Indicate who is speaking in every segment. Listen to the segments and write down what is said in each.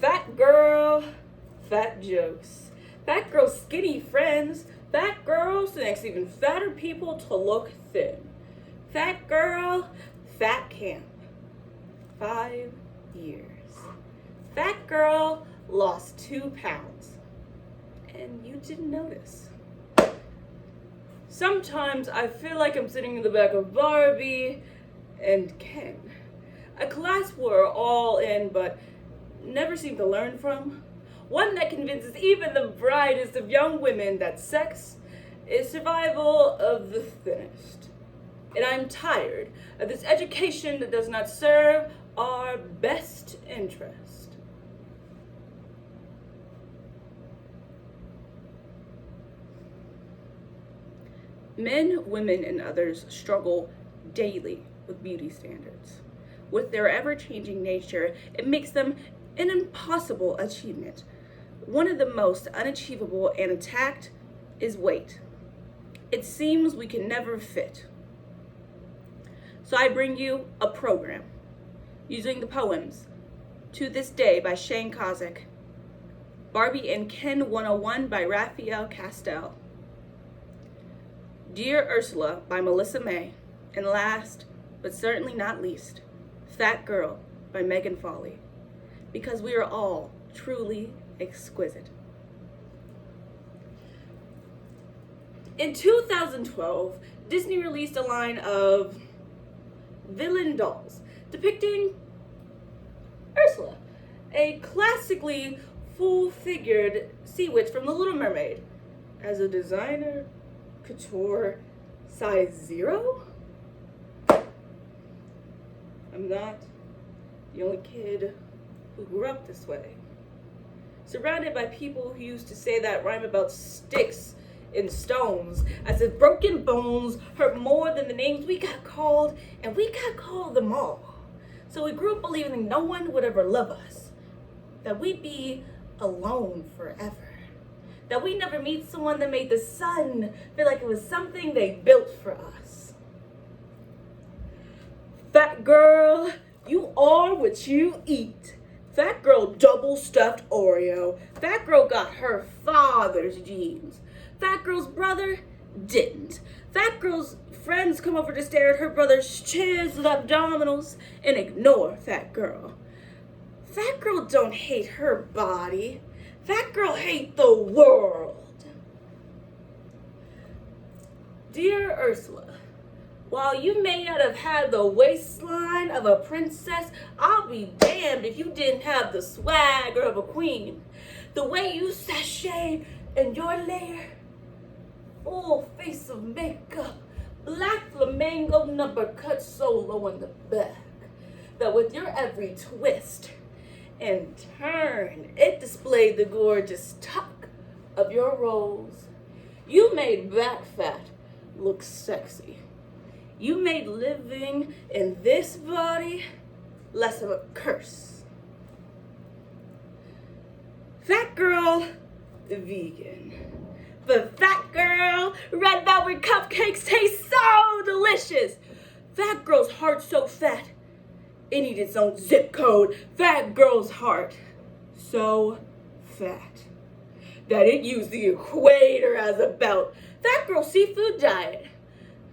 Speaker 1: Fat girl, fat jokes. Fat girl, skinny friends. Fat girls next even fatter people to look thin. Fat girl, fat camp. 5 years. Fat girl lost 2 pounds. And you didn't notice. Sometimes I feel like I'm sitting in the back of Barbie and Ken. A class we're all in but never seem to learn from. One that convinces even the brightest of young women that sex is survival of the thinnest. And I'm tired of this education that does not serve our best interest. Men, women, and others struggle daily with beauty standards. With their ever-changing nature, it makes them an impossible achievement. One of the most unachievable and attacked is weight. It seems we can never fit. So I bring you a program using the poems To This Day by Shane Kozik, Barbie and Ken 101 by Raphael Castell, Dear Ursula by Melissa May, and last but certainly not least, Fat Girl by Megan Foley, because we are all truly exquisite. In 2012, Disney released a line of villain dolls depicting Ursula, a classically full-figured sea witch from The Little Mermaid, as a designer couture size 0. I'm not the only kid who grew up this way. Surrounded by people who used to say that rhyme about sticks and stones, as if broken bones hurt more than the names we got called, and we got called them all. So we grew up believing that no one would ever love us, that we'd be alone forever, that we'd never meet someone that made the sun feel like it was something they built for us. Fat girl, you are what you eat. Fat girl double stuffed Oreo. Fat girl got her father's genes. Fat girl's brother didn't. Fat girl's friends come over to stare at her brother's chiseled abdominals and ignore fat girl. Fat girl don't hate her body. Fat girl hate the world. Dear Ursula, while you may not have had the waistline of a princess, I'll be damned if you didn't have the swagger of a queen. The way you sashay in your layer, full face of makeup, black flamingo number cut so low in the back, that with your every twist and turn, it displayed the gorgeous tuck of your rolls. You made back fat look sexy. You made living in this body less of a curse. Fat girl, vegan. But fat girl, red velvet cupcakes taste so delicious. Fat girl's heart so fat, it needs its own zip code. Fat girl's heart, so fat, that it used the equator as a belt. Fat girl seafood diet.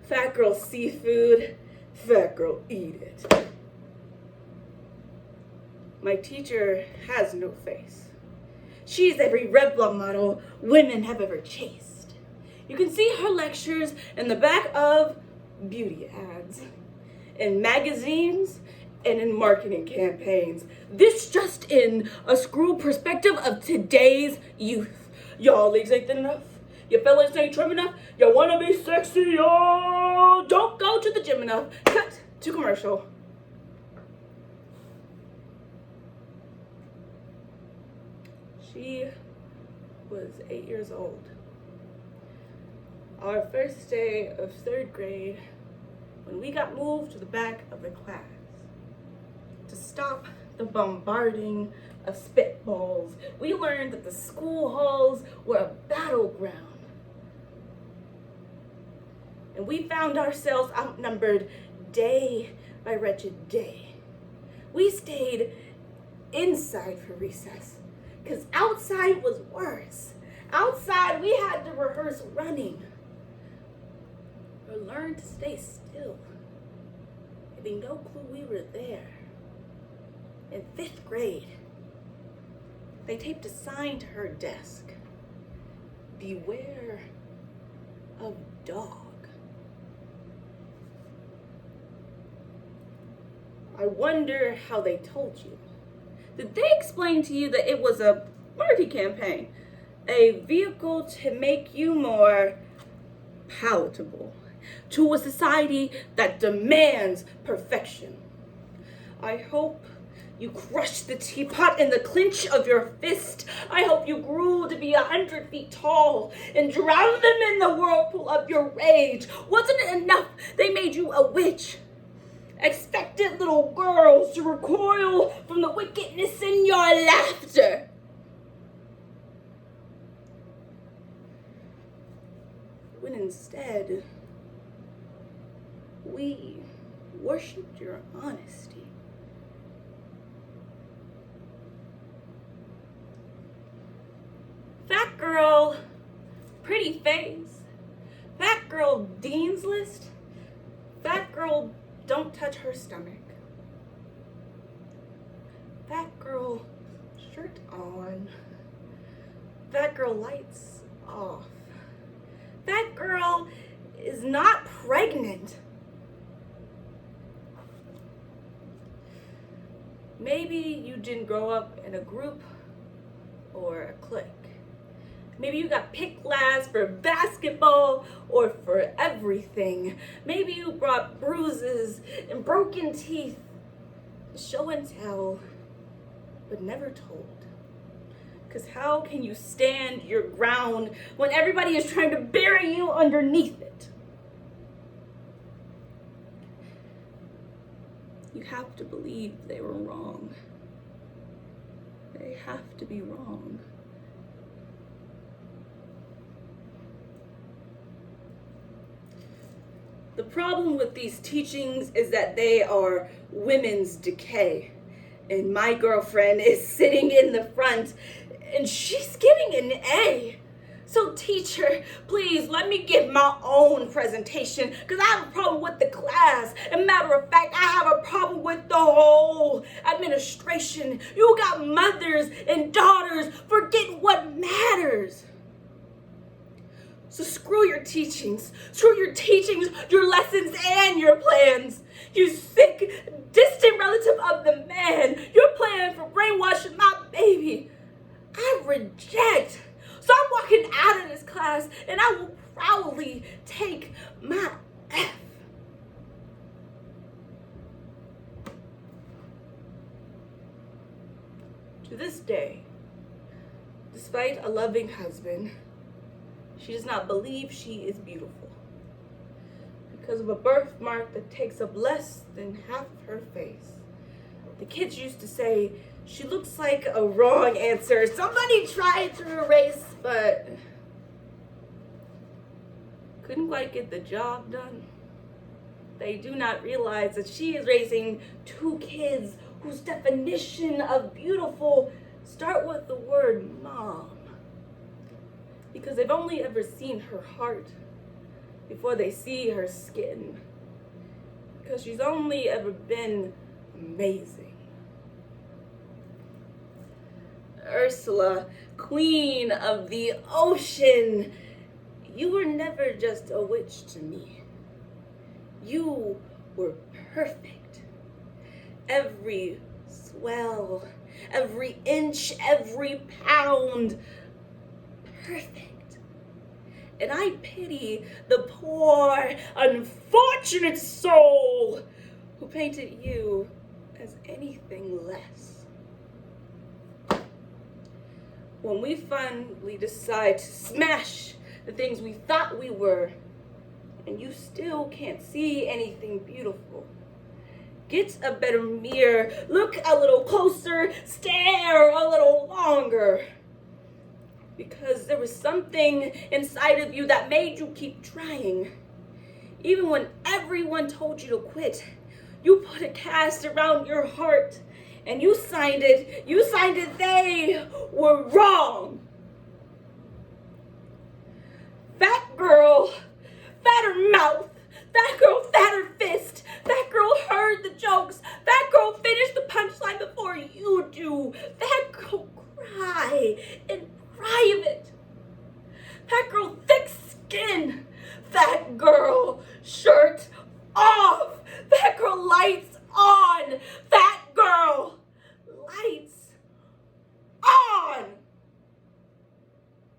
Speaker 1: Fat girl seafood, fat girl eat it. My teacher has no face. She's every red blood model women have ever chased. You can see her lectures in the back of beauty ads, in magazines, and in marketing campaigns. This just in a screw perspective of today's youth. Y'all legs ain't thin enough. Your fellas ain't trim enough. You wanna be sexy, y'all. Don't go to the gym enough. Cut to commercial. She was 8 years old. Our first day of 3rd grade, when we got moved to the back of the class to stop the bombarding of spitballs. We learned that the school halls were a battleground. And we found ourselves outnumbered day by wretched day. We stayed inside for recess, because outside was worse. Outside, we had to rehearse running or learn to stay still, having no clue we were there. In 5th grade, they taped a sign to her desk: "Beware of dog." I wonder how they told you. Did they explain to you that it was a marketing campaign, a vehicle to make you more palatable to a society that demands perfection? I hope you crushed the teapot in the clinch of your fist. I hope you grew to be 100 feet tall and drowned them in the whirlpool of your rage. Wasn't it enough they made you a witch? Expected little girls to recoil from the wickedness in your laughter. When instead, we worshipped your honesty. Fat girl, pretty face. Fat girl, dean's list. Fat girl, don't touch her stomach. Fat girl, shirt on. Fat girl, lights off. Fat girl is not pregnant. Maybe you didn't grow up in a group or a clique. Maybe you got picked last for basketball or for everything. Maybe you brought bruises and broken teeth, show and tell, but never told. Because how can you stand your ground when everybody is trying to bury you underneath it? You have to believe they were wrong. They have to be wrong. The problem with these teachings is that they are women's decay. And my girlfriend is sitting in the front and she's getting an A. So teacher, please let me give my own presentation because I have a problem with the class. And matter of fact, I have a problem with the whole administration. You got mothers and daughters forgetting what matters. So screw your teachings, your lessons, and your plans. You sick, distant relative of the man. Your plan for brainwashing my baby, I reject. So I'm walking out of this class and I will proudly take my F. To this day, despite a loving husband, she does not believe she is beautiful because of a birthmark that takes up less than half of her face. The kids used to say, she looks like a wrong answer. Somebody tried to erase, but couldn't quite get the job done. They do not realize that she is raising 2 kids whose definition of beautiful start with the word mom. Because they've only ever seen her heart before they see her skin. Because she's only ever been amazing. Ursula, queen of the ocean, you were never just a witch to me. You were perfect. Every swell, every inch, every pound, perfect. And I pity the poor, unfortunate soul who painted you as anything less. When we finally decide to smash the things we thought we were, and you still can't see anything beautiful, get a better mirror, look a little closer, stare a little longer. Because there was something inside of you that made you keep trying. Even when everyone told you to quit, you put a cast around your heart and you signed it. They were wrong. Fat girl, fatter mouth. That girl, fatter fist. That girl heard the jokes. That girl finished the punchline before you do. That girl cry in private. That girl